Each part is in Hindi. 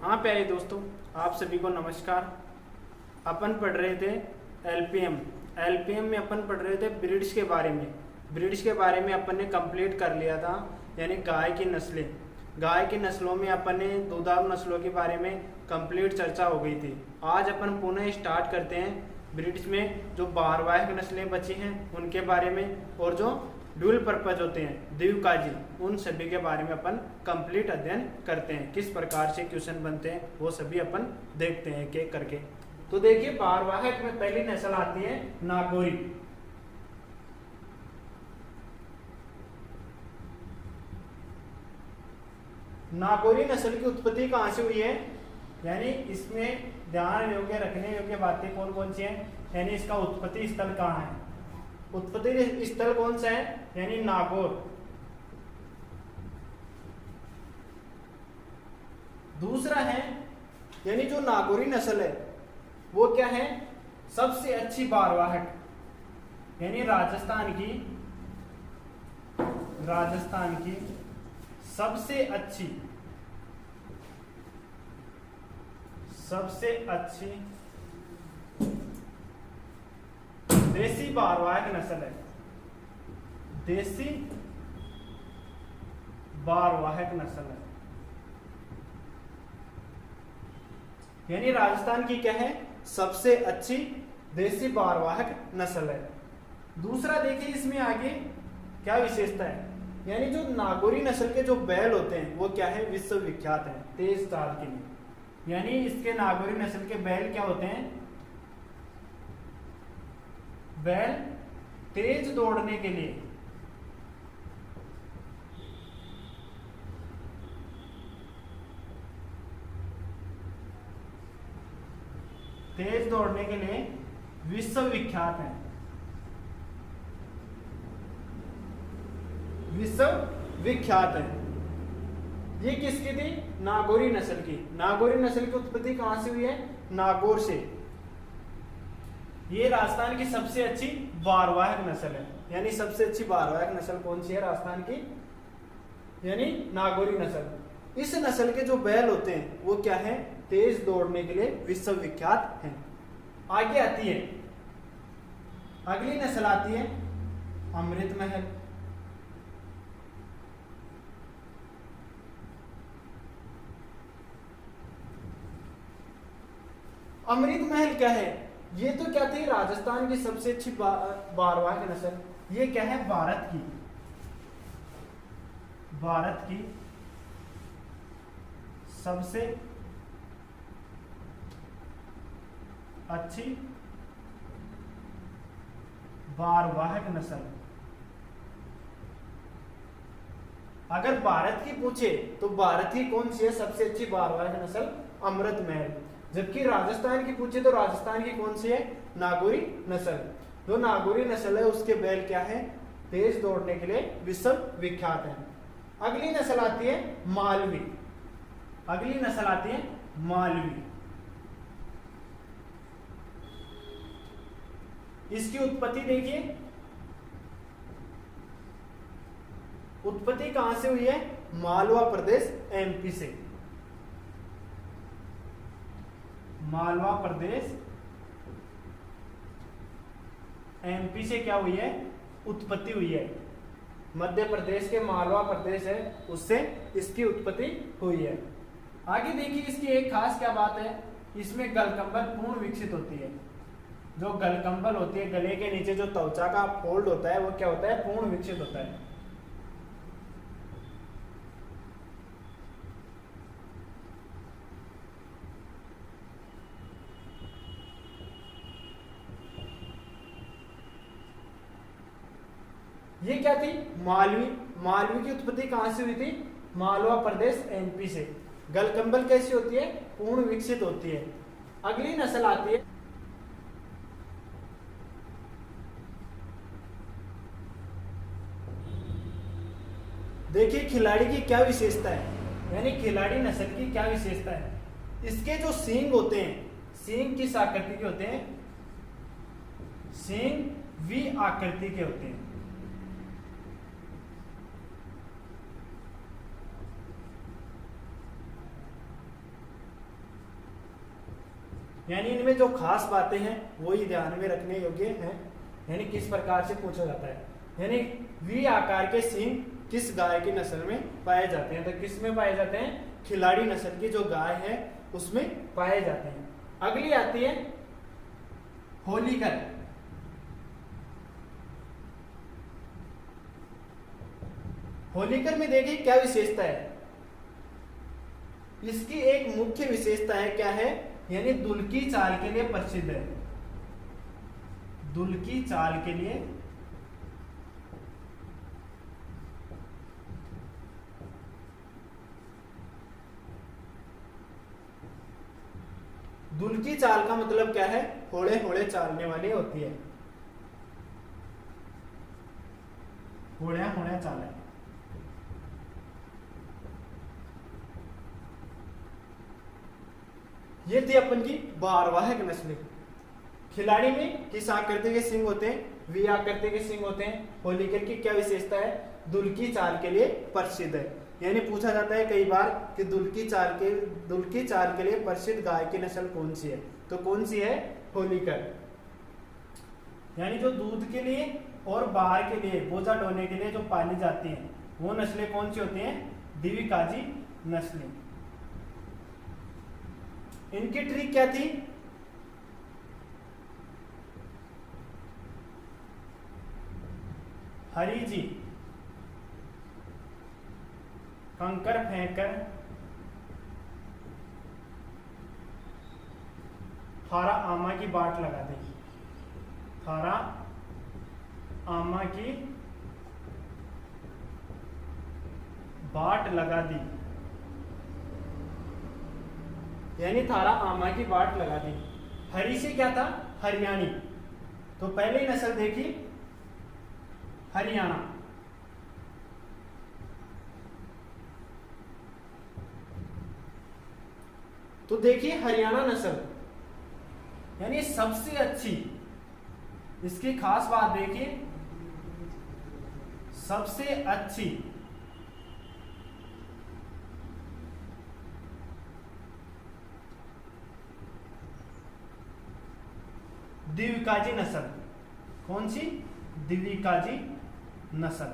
हाँ प्यारे दोस्तों, आप सभी को नमस्कार। अपन पढ़ रहे थे एलपीएम में अपन पढ़ रहे थे ब्रीड्स के बारे में। ब्रीड्स के बारे में अपन ने कंप्लीट कर लिया था, यानी गाय की नस्लें। गाय की नस्लों में अपन ने दुधारू नस्लों के बारे में कंप्लीट चर्चा हो गई थी। आज अपन पुनः स्टार्ट करते हैं ब्रीड्स में जो भारवाहक नस्लें बची हैं उनके बारे में, और जो ड्यूल पर्पज होते हैं द्विकाजी, उन सभी के बारे में अपन कंप्लीट अध्ययन करते हैं। किस प्रकार से क्वेश्चन बनते हैं वो सभी अपन देखते हैं एक एक करके। तो देखिए, भारवाहक में पहली नस्ल आती है नागौरी। नागौरी नस्ल की उत्पत्ति कहां से हुई है, यानी इसमें ध्यान योग्य रखने योग्य बातें कौन कौन सी हैं, यानी इसका उत्पत्ति स्थल कहाँ है। उत्पत्ति स्थल कौन सा है, यानी नागौर। दूसरा है, यानी जो नागौरी नस्ल है वो क्या है, सबसे अच्छी भारवाहक, यानी राजस्थान की सबसे अच्छी देसी भारवाहक नस्ल है। देसी भारवाहक नस्ल है, यानी राजस्थान की क्या है, सबसे अच्छी देसी भारवाहक नस्ल है। दूसरा देखिए, इसमें आगे क्या विशेषता है, यानी जो नागौरी नस्ल के जो बैल होते हैं वो क्या है, विश्वविख्यात है तेज चाल के लिए। यानी इसके नागौरी नस्ल के बैल क्या होते हैं, बैल तेज दौड़ने के लिए, विश्वविख्यात है। विश्वविख्यात है। ये किसकी थी, नागौरी नस्ल की। नागौरी नस्ल की उत्पत्ति कहां से हुई है, नागौर से। ये राजस्थान की सबसे अच्छी भारवाहक नस्ल है, यानी सबसे अच्छी भारवाहक नस्ल कौन सी है राजस्थान की, यानी नागौरी नस्ल। इस नस्ल के जो बैल होते हैं वो क्या है, तेज दौड़ने के लिए विश्वविख्यात हैं। आगे आती है, अगली नस्ल आती है अमृत महल। अमृत महल क्या है, ये तो क्या थी, राजस्थान की सबसे अच्छी भारवाहक नस्ल। ये क्या है, भारत की सबसे अच्छी भारवाहक नस्ल। अगर भारत की पूछे तो भारत की कौन सी है सबसे अच्छी भारवाहक नस्ल, अमृत महल। जबकि राजस्थान की पूछे तो राजस्थान की कौन सी है, नागौरी नस्ल। जो नागौरी नस्ल है उसके बैल क्या है, तेज दौड़ने के लिए विश्वविख्यात है। अगली नस्ल आती है मालवी। इसकी उत्पत्ति देखिए, उत्पत्ति कहां से हुई है, मालवा प्रदेश एमपी से। मालवा प्रदेश एमपी से क्या हुई है, उत्पत्ति हुई है। मध्य प्रदेश के मालवा प्रदेश है उससे इसकी उत्पत्ति हुई है। आगे देखिए, इसकी एक खास क्या बात है, इसमें गलकंबल पूर्ण विकसित होती है। जो गलकंबल होती है, गले के नीचे जो त्वचा का फोल्ड होता है वो क्या होता है, पूर्ण विकसित होता है। ये क्या थी, मालवी की उत्पत्ति कहां से हुई थी, मालवा प्रदेश एमपी से। गलकंबल कैसी होती है, पूर्ण विकसित होती है। अगली नस्ल आती है देखिए, खिलाड़ी की क्या विशेषता है, यानी खिलाड़ी नस्ल की क्या विशेषता है। इसके जो सींग होते हैं, सींग किस आकृति के होते हैं, सींग वी आकृति के होते हैं। यानी इनमें जो खास बातें हैं वही ध्यान में रखने योग्य हैं। यानी किस प्रकार से पूछा जाता है, यानी वी आकार के सींग किस गाय की नस्ल में पाए जाते हैं, तो किस में पाए जाते हैं, खिलाड़ी नस्ल की जो गाय है उसमें पाए जाते हैं। अगली आती है होलीकर। होलीकर में देखिए क्या विशेषता है, इसकी एक मुख्य विशेषता है क्या है, यानी दुल की चाल के लिए प्रसिद्ध है। दुल की चाल के लिए दुल की चाल का मतलब क्या है, होड़े होड़े चालने वाली होती है, होड़े होड़े चाल है। ये थी अपन की भारवाहक नस्लें। खिलाड़ी में किस आकृति के सिंग होते हैं, वी आकृति के सिंग होते हैं। होलीकर की क्या विशेषता है, दुल की चाल के लिए प्रसिद्ध है। यानी पूछा जाता है कई बार कि दुल की चाल के लिए प्रसिद्ध गाय की नस्ल कौन सी है, तो कौन सी है, होलीकर। यानी जो दूध के लिए और बाहर के लिए बोझा ढोने के लिए जो पाली जाती हैं वो नस्लें कौन सी होती हैं, दिविकाजी नस्लें। इनकी ट्रिक क्या थी, हरी जी कंकर फेंककर थारा आमा की बाट लगा दी, थारा आमा की बाट लगा दी, यानी थारा आमा की बाट लगा दी। हरी से क्या था, हरियाणी, तो पहले ही नस्ल देखी हरियाणा। तो देखिए हरियाणा नस्ल यानी सबसे अच्छी, इसकी खास बात देखिए सबसे अच्छी दिविकाजी नस्ल, कौन सी, दिविकाजी नस्ल,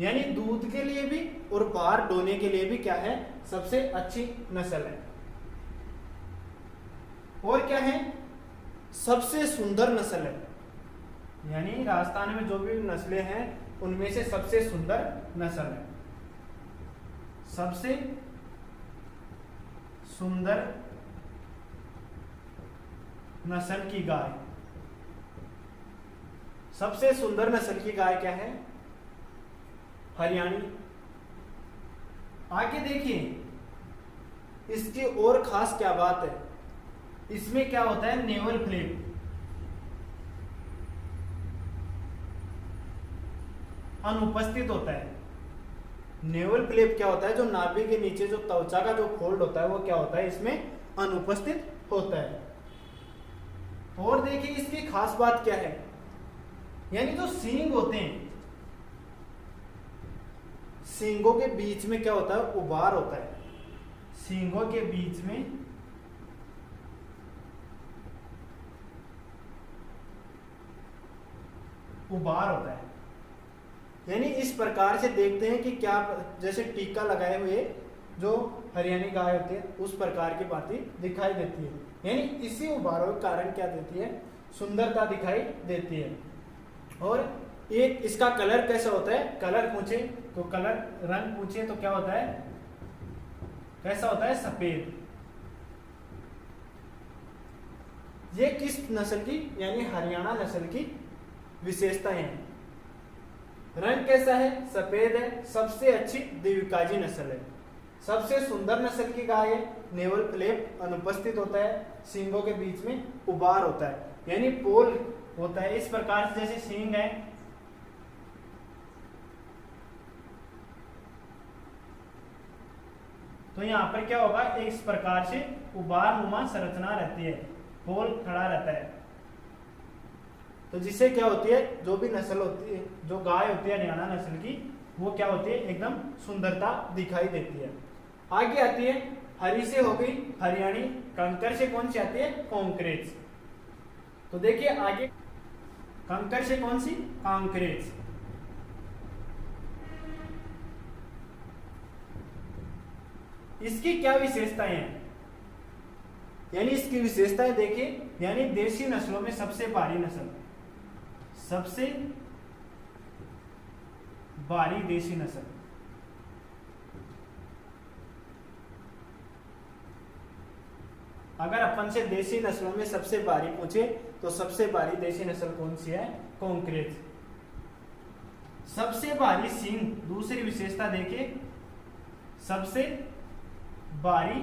यानी दूध के लिए भी और बाहर ढोने के लिए भी क्या है, सबसे अच्छी नस्ल है। और क्या है, सबसे सुंदर नस्ल है, यानी राजस्थान में जो भी नस्लें हैं उनमें से सबसे सुंदर नस्ल है, सबसे सुंदर नस्ल की गाय। सबसे सुंदर नस्ल की गाय क्या है, हरियाणी। आगे देखिए इसकी और खास क्या बात है, इसमें क्या होता है, नेवल फ्लेप अनुपस्थित होता है। नेवल फ्लेप क्या होता है, जो नाभि के नीचे जो त्वचा का जो फोल्ड होता है वो क्या होता है, इसमें अनुपस्थित होता है। और देखिए इसकी खास बात क्या है, यानी जो सींग होते हैं, सींगों के बीच में क्या होता है, उभार होता है, सींगों के बीच में उभार होता है। यानी इस प्रकार से देखते हैं कि क्या, जैसे टीका लगाए हुए जो हरियाणी गाय होती है उस प्रकार की बातें दिखाई देती है। यानी इसी उभारों के कारण क्या देती है, सुंदरता दिखाई देती है। और एक इसका कलर कैसा होता है, कलर पूछे तो कलर, रंग पूछे तो क्या होता है, कैसा होता है, सफेद। ये किस नस्ल की, यानी हरियाणा नस्ल की विशेषताएं हैं। रंग कैसा है, सफेद है, सबसे अच्छी दिविकाजी नस्ल है, सबसे सुंदर नस्ल की गाय है, नेवल फ्लेप अनुपस्थित होता है, सींगों के बीच में उभार होता है, यानी पोल होता है। इस प्रकार से जैसे सींग है, तो यहाँ पर क्या होगा, इस प्रकार से उभार नुमा संरचना रहती है, पोल खड़ा रहता है। तो जिससे क्या होती है, जो भी नस्ल होती है, जो गाय होती है हरियाणा नस्ल की, वो क्या होती है, एकदम सुंदरता दिखाई देती है। आगे आती है हरी से हो गई हरियाणी, कंकर से कौन सी आती है, कॉन्क्रेज। तो देखिए आगे, कंकर से कौन सी, कॉन्क्रेज। इसकी क्या विशेषताएं हैं, यानी इसकी विशेषताएं देखिए, यानी देशी नस्लों में सबसे भारी नस्ल, सबसे भारी देशी नस्ल। अगर अपन से देशी नस्लों में सबसे भारी पूछे तो सबसे भारी देशी नस्ल कौन सी है, कॉन्क्रेज। सबसे भारी सींग, दूसरी विशेषता देखिए, सबसे भारी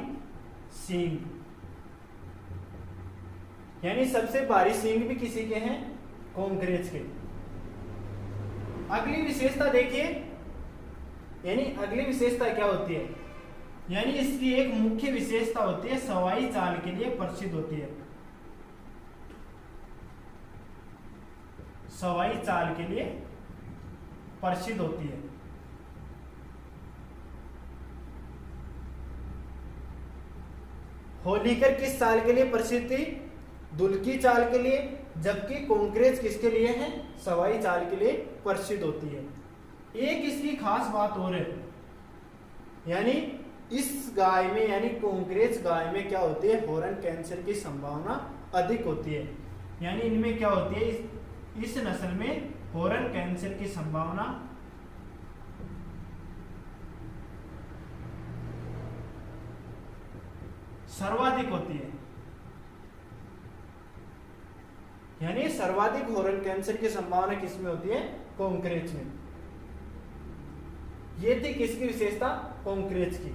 सींग, यानी सबसे भारी सींग भी किसी के हैं, कॉन्क्रेज के। अगली विशेषता देखिए, यानी अगली विशेषता क्या होती है, यानी इसकी एक मुख्य विशेषता होती है, सवाई चाल के लिए प्रसिद्ध होती है, सवाई चाल के लिए प्रसिद्ध होती है। होलीकर किस चाल के लिए प्रसिद्ध थी, दुल्की चाल के लिए, जबकि कॉन्क्रेज किसके लिए है, सवाई चाल के लिए प्रसिद्ध होती है। एक इसकी खास बात और है, यानी इस गाय में, यानी कॉन्क्रेज गाय में क्या होती है, हॉर्न कैंसर की संभावना अधिक होती है। यानी इनमें क्या होती है, इस नस्ल में हॉर्न कैंसर की संभावना सर्वाधिक होती है, यानी सर्वाधिक हॉर्न कैंसर की संभावना किसमें होती है, कॉन्क्रेज में। ये थी किसकी विशेषता, कॉन्क्रेज की।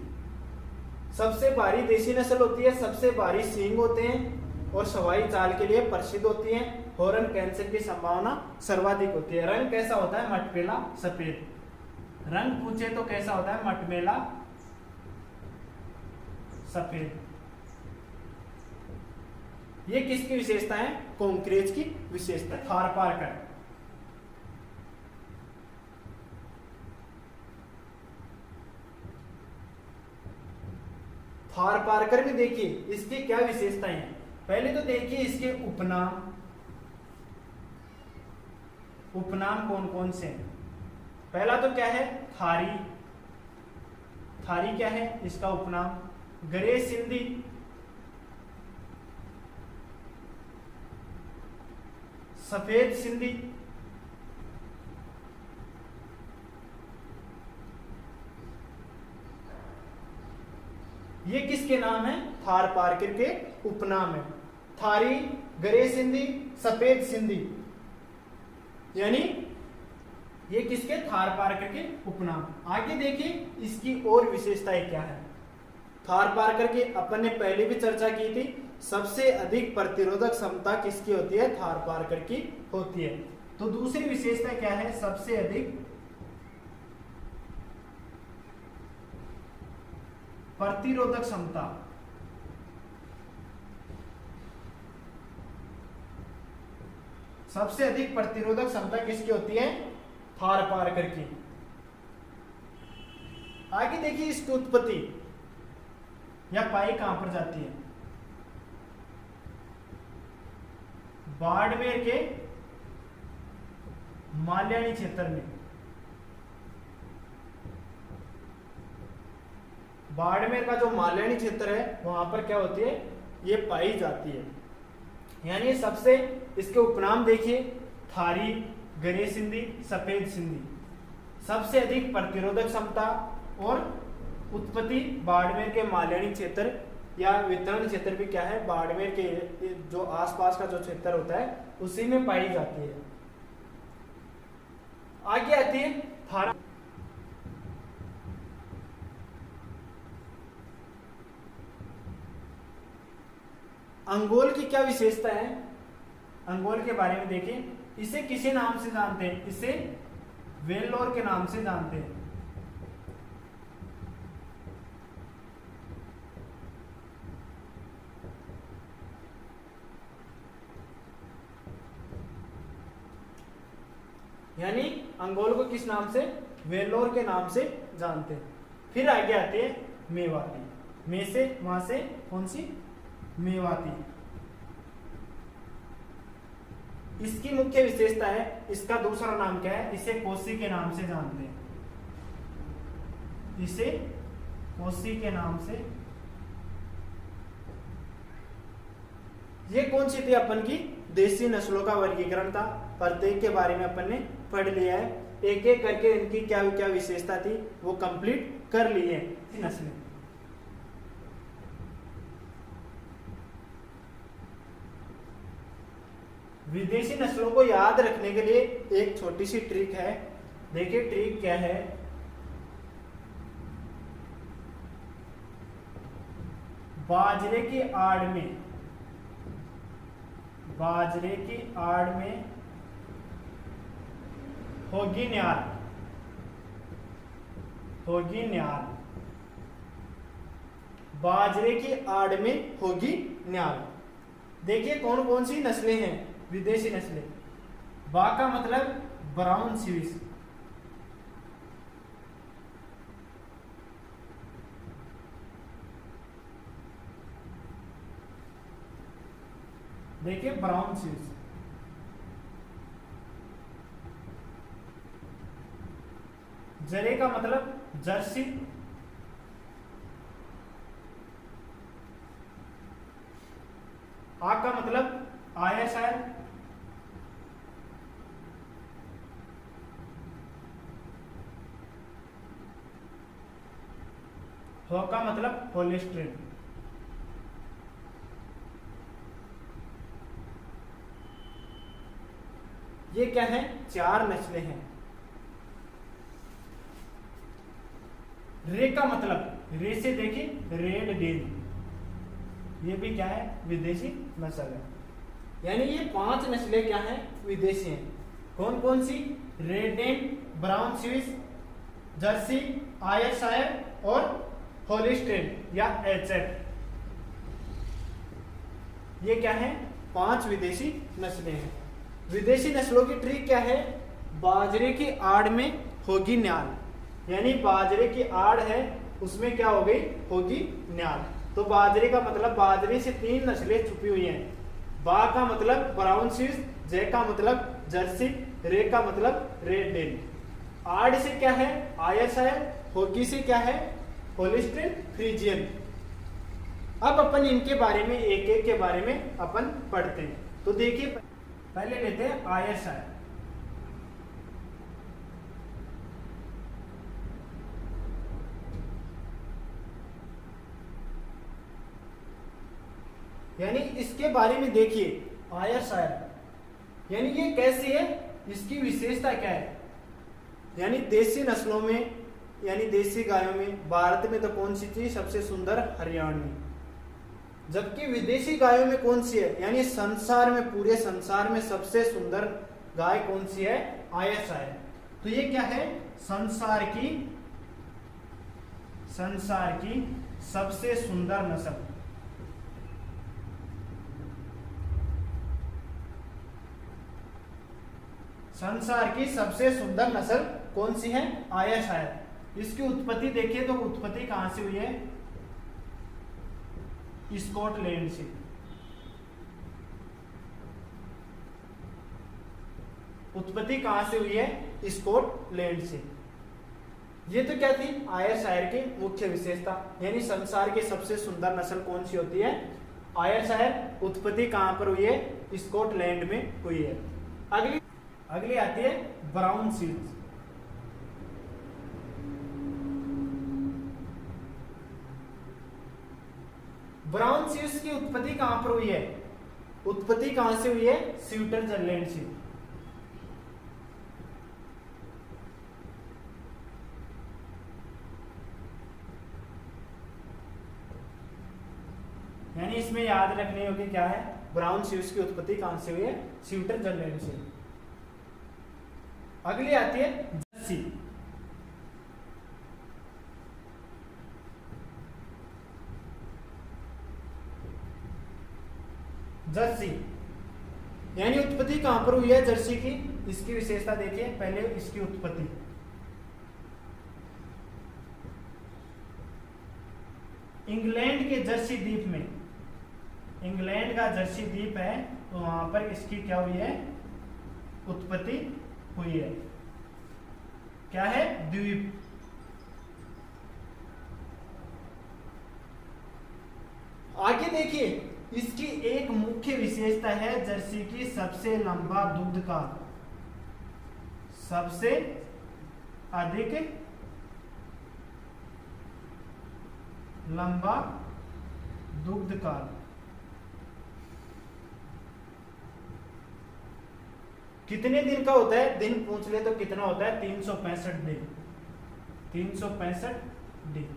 सबसे भारी देशी नस्ल होती है, सबसे भारी सींग होते हैं और सवाई चाल के लिए प्रसिद्ध होती है, हॉर्न कैंसर की संभावना सर्वाधिक होती है। रंग कैसा होता है, मटमैला सफेद। रंग पूछे तो कैसा होता है, मटमैला सफेद। ये किसकी विशेषता है, कॉन्क्रेज की विशेषता। थारपारकर, थारपारकर भी देखिए इसकी क्या विशेषताएं हैं। पहले तो देखिए इसके उपनाम, उपनाम कौन कौन से हैं। पहला तो क्या है, थारी। थारी क्या है, इसका उपनाम। गरे सिंधी, सफेद सिंधी, ये किसके नाम है, थारपारकर के उपनाम है। थारी, गरे सिंधी, सफेद सिंधी, यानी ये किसके, थारपारकर के उपनाम। आगे देखिए इसकी और विशेषताएं क्या है। थारपारकर की अपन ने पहले भी चर्चा की थी, सबसे अधिक प्रतिरोधक क्षमता किसकी होती है, थारपारकर की होती है। तो दूसरी विशेषता क्या है, सबसे अधिक प्रतिरोधक क्षमता। सबसे अधिक प्रतिरोधक क्षमता किसकी होती है, थारपारकर की। आगे देखिए इसकी उत्पत्ति या पाई कहां पर जाती है, बाड़मेर के माल्याणी क्षेत्र में। बाड़मेर का जो माल्याणी क्षेत्र है वहां पर क्या होती है, ये पाई जाती है। यानी सबसे, इसके उपनाम देखिए, थारी, गरे सिंधी, सफेद सिंधी। सबसे अधिक प्रतिरोधक क्षमता और उत्पत्ति बाड़मेर के माल्याणी क्षेत्र या वितरण क्षेत्र भी क्या है, बाड़मेर के जो आसपास का जो क्षेत्र होता है उसी में पाई जाती है। आगे आती है थारा। अंगोल की क्या विशेषता है, अंगोल के बारे में देखिए। इसे किसी नाम से जानते हैं, इसे वेल्लोर के नाम से जानते हैं। यानी अंगोल को किस नाम से, वेल्लोर के नाम से जानते हैं। फिर आगे आती है मेवाती। में से, वहां से कौन सी, मेवाती। इसकी मुख्य विशेषता है, इसका दूसरा नाम क्या है, इसे कोसी के नाम से जानते हैं, इसे कोसी के नाम से। ये कौन सी थी अपन की, देसी नस्लों का वर्गीकरण था। प्रत्येक के बारे में अपन ने पढ़ लिया है, एक एक करके इनकी क्या क्या विशेषता थी वो कंप्लीट कर ली है नस्लें। विदेशी नस्लों को याद रखने के लिए एक छोटी सी ट्रिक है। देखिए ट्रिक क्या है, बाजरे की आड़ में, बाजरे की आड़ में होगी न्याल, होगी न्याल, बाजरे की आड़ में होगी न्याल। देखिए कौन कौन सी नस्लें हैं विदेशी नस्लें। बा का मतलब ब्राउन स्विस, देखिए ब्राउन स्विस। जरे का मतलब जर्सी, आ का मतलब आयरशायर, हो का मतलब होलिस्ट्रीन। ये क्या है, चार नस्लें हैं। रे का मतलब, रे से देखिए रेड डेन, ये भी क्या है, विदेशी नस्ल है। यानी ये पांच नस्लें क्या है, विदेशी हैं। कौन कौन सी, Red Dane, Brown Swiss, Jersey, Ayrshire और होलिस्टीन या एचएफ। ये क्या है, पांच विदेशी नस्लें हैं। विदेशी नस्लों की ट्रिक क्या है, बाजरे की आड़ में होगी न्याल, यानी बाजरे की आड़ है उसमें क्या हो गई, होगी न्याल। तो बाजरे का मतलब, बाजरे से तीन नस्लें छुपी हुई हैं। बा का मतलब ब्राउन स्विस, जे का मतलब जर्सी, रे का मतलब रेड डेन। आड़ से क्या है, आयरशायर, होगी से क्या है, होलिस्टीन फ्रीजियन। अब अपन इनके बारे में एक एक के बारे में अपन पढ़ते हैं। तो देखिए पहले लेते हैं आयरशायर। यानी इसके बारे में देखिए, आयरशायर यानी ये कैसी है, इसकी विशेषता क्या है। यानी देसी नस्लों में, यानी देसी गायों में भारत में तो कौन सी थी सबसे सुंदर, हरियाणवी। जबकि विदेशी गायों में कौन सी है, यानी संसार में, पूरे संसार में सबसे सुंदर गाय कौन सी है, आयरशायर। तो ये क्या है, संसार की सबसे सुंदर नस्ल। संसार की सबसे सुंदर नस्ल कौन सी है, आयरशायर। इसकी उत्पत्ति देखिए तो उत्पत्ति कहां से हुई है, स्कॉटलैंड से। उत्पत्ति कहां से हुई है, स्कॉटलैंड से। ये तो क्या थी आयरशायर की मुख्य विशेषता, यानी संसार की सबसे सुंदर नस्ल कौन सी होती है, आयरशायर। उत्पत्ति कहां पर हुई है, स्कॉटलैंड में हुई है। अगली आती है ब्राउन स्विस। ब्राउन स्विस की उत्पत्ति कहां पर हुई है, उत्पत्ति कहां से हुई है, स्विट्जरलैंड से। यानी इसमें याद रखने योग्य क्या है, ब्राउन स्विस की उत्पत्ति कहां से हुई है, स्विट्जरलैंड से। अगली आती है जर्सी। जर्सी यानी उत्पत्ति कहां पर हुई है जर्सी की, इसकी विशेषता देखिए पहले इसकी उत्पत्ति। इंग्लैंड के जर्सी द्वीप में, इंग्लैंड का जर्सी द्वीप है तो वहां पर इसकी क्या हुई है, उत्पत्ति हुई है। क्या है, द्वीप। आगे देखिए, इसकी एक मुख्य विशेषता है जर्सी की सबसे लंबा दुग्ध काल, सबसे अधिक लंबा दुग्ध काल। कितने दिन का होता है, दिन पूछ ले तो कितना होता है, 365 दिन, 365 दिन,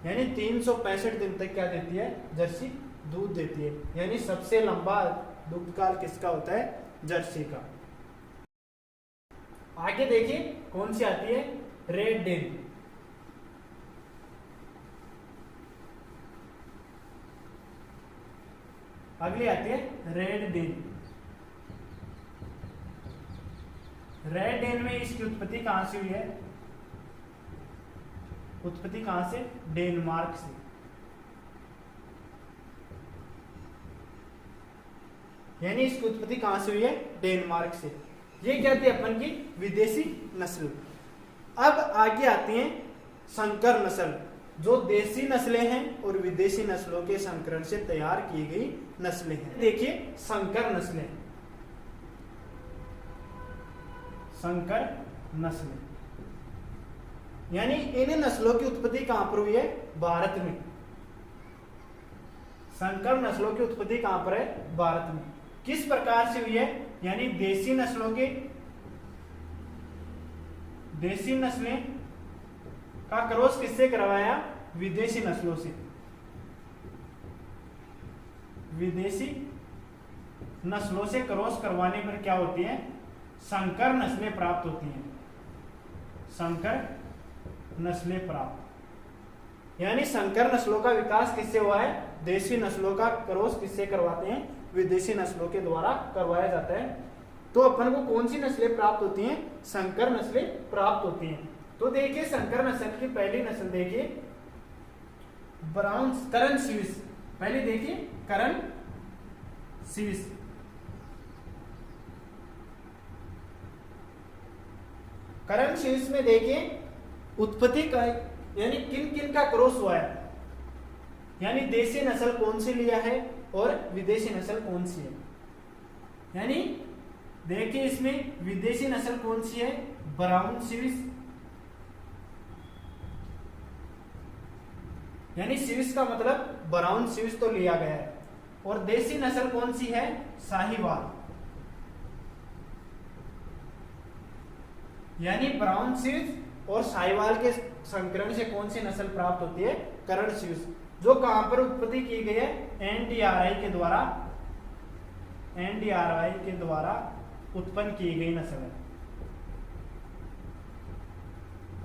यानी 365 दिन तक क्या देती है, जर्सी दूध देती है। यानी सबसे लंबा दुग्ध काल किसका होता है, जर्सी का। आगे देखिए कौन सी आती है, रेड डेन। अगली आती है रेड डेन। रेड डेन में इसकी उत्पत्ति कहां से हुई है, उत्पत्ति कहां से, डेनमार्क से। यानी इसकी उत्पत्ति कहां से हुई है, डेनमार्क से। ये क्या थी अपन की विदेशी नस्ल। अब आगे आती हैं संकर नस्ल, जो देसी नस्लें हैं और विदेशी नस्लों के संकरण से तैयार की गई नस्लें हैं। देखिए संकर नस्लें, संकर नस्लें, यानी इन नस्लों की उत्पत्ति कहां पर हुई है, भारत में। संकर नस्लों की उत्पत्ति कहां पर है, भारत में। किस प्रकार से हुई है, यानी देसी नस्लों के, देसी नस्लें का क्रॉस किससे करवाया, विदेशी नस्लों से। विदेशी नस्लों से क्रॉस करवाने पर क्या होती है, संकर नस्लें प्राप्त होती हैं, संकर नस्लें प्राप्त। यानी संकर नस्लों का विकास किससे हुआ है, देसी नस्लों का क्रॉस किससे करवाते हैं, विदेशी नस्लों के द्वारा करवाया जाता है। तो अपन को कौन सी नस्लें प्राप्त होती हैं, संकर नस्लें प्राप्त होती हैं। तो देखिए संकर नस्ल की पहली नस्ल देखिए ब्राउन करण स्विस। पहले देखिए करण स्विस, करण स्विस में देखिए उत्पत्ति का, यानी किन किन का क्रॉस हुआ है, यानी देसी नस्ल कौन सी लिया है और विदेशी नस्ल कौन सी है। यानी देखिए इसमें विदेशी नस्ल कौन सी है, ब्राउन स्विस, यानी स्विस का मतलब ब्राउन स्विस तो लिया गया है। और देसी नस्ल कौन सी है, साहिवाल, यानी ब्राउन स्विस और साहिवाल के संकरण से कौन सी नस्ल प्राप्त होती है, करण स्विस, जो कहां पर उत्पत्ति की गई है, एनडीआरआई के द्वारा, एनडीआरआई के द्वारा उत्पन्न की गई नस्ल है,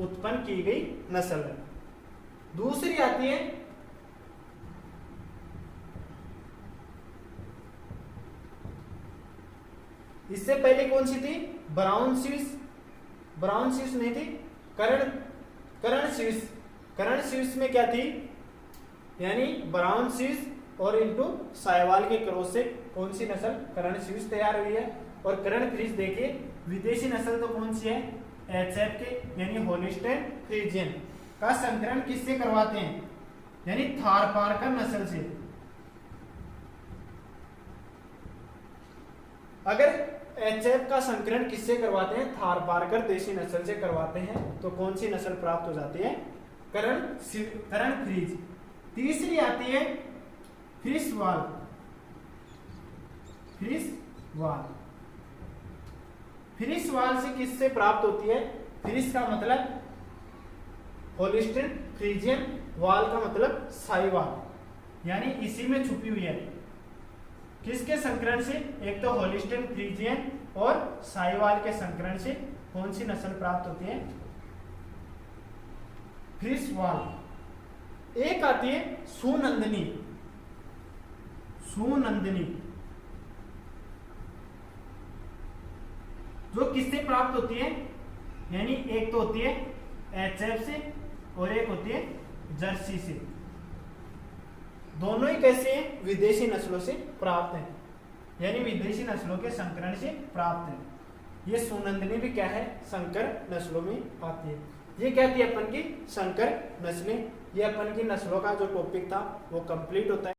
उत्पन्न की गई नस्ल है। दूसरी आती है इससे पहले कौन सी थी, ब्राउन स्विस, ब्राउन स्विस नहीं थी, करण स्विस। करण स्विस में क्या थी, यानी ब्राउन स्विस और इनटू साहिवाल के क्रॉस से कौन सी नस्ल, करण स्विस तैयार हुई है। और करण फ्रीज देखिए विदेशी नस्ल तो कौन सी है, एचएफ के, यानी होलिस्टाइन फ्रीजियन का संकरण किससे करवाते हैं, यानी थारपारकर नस्ल से। अगर एचएफ का संकरण किससे करवाते हैं, थारपारकर देशी नस्ल से करवाते हैं, तो कौन सी नस्ल प्राप्त हो जाती है, करण फ्रीज। तीसरी आती है फ्रिसवाल, फ्रिसवाल, फ्रिसवाल से किससे प्राप्त होती है, फ्रिस का मतलब होलिस्टाइन फ्रीजियन, वाल का मतलब साहिवाल, यानी इसी में छुपी हुई है। किसके संकरण से, एक तो होलिस्टाइन फ्रीजियन और साहिवाल के संकरण से कौन सी नस्ल प्राप्त होती है, फ्रिसवाल। एक आती है सुनंदनी, सुनंदनी जो किससे प्राप्त होती है, यानी एक तो होती है एचएफ से और एक होती है जर्सी से। दोनों ही कैसे हैं? विदेशी नस्लों से प्राप्त हैं, यानी विदेशी नस्लों के संकरण से प्राप्त है। ये सुनंदनी भी क्या है? संकर नस्लों में आती है। ये क्या थी अपन की संकर नस्लें। ये अपन की नस्लों का जो टॉपिक था वो कंप्लीट होता है।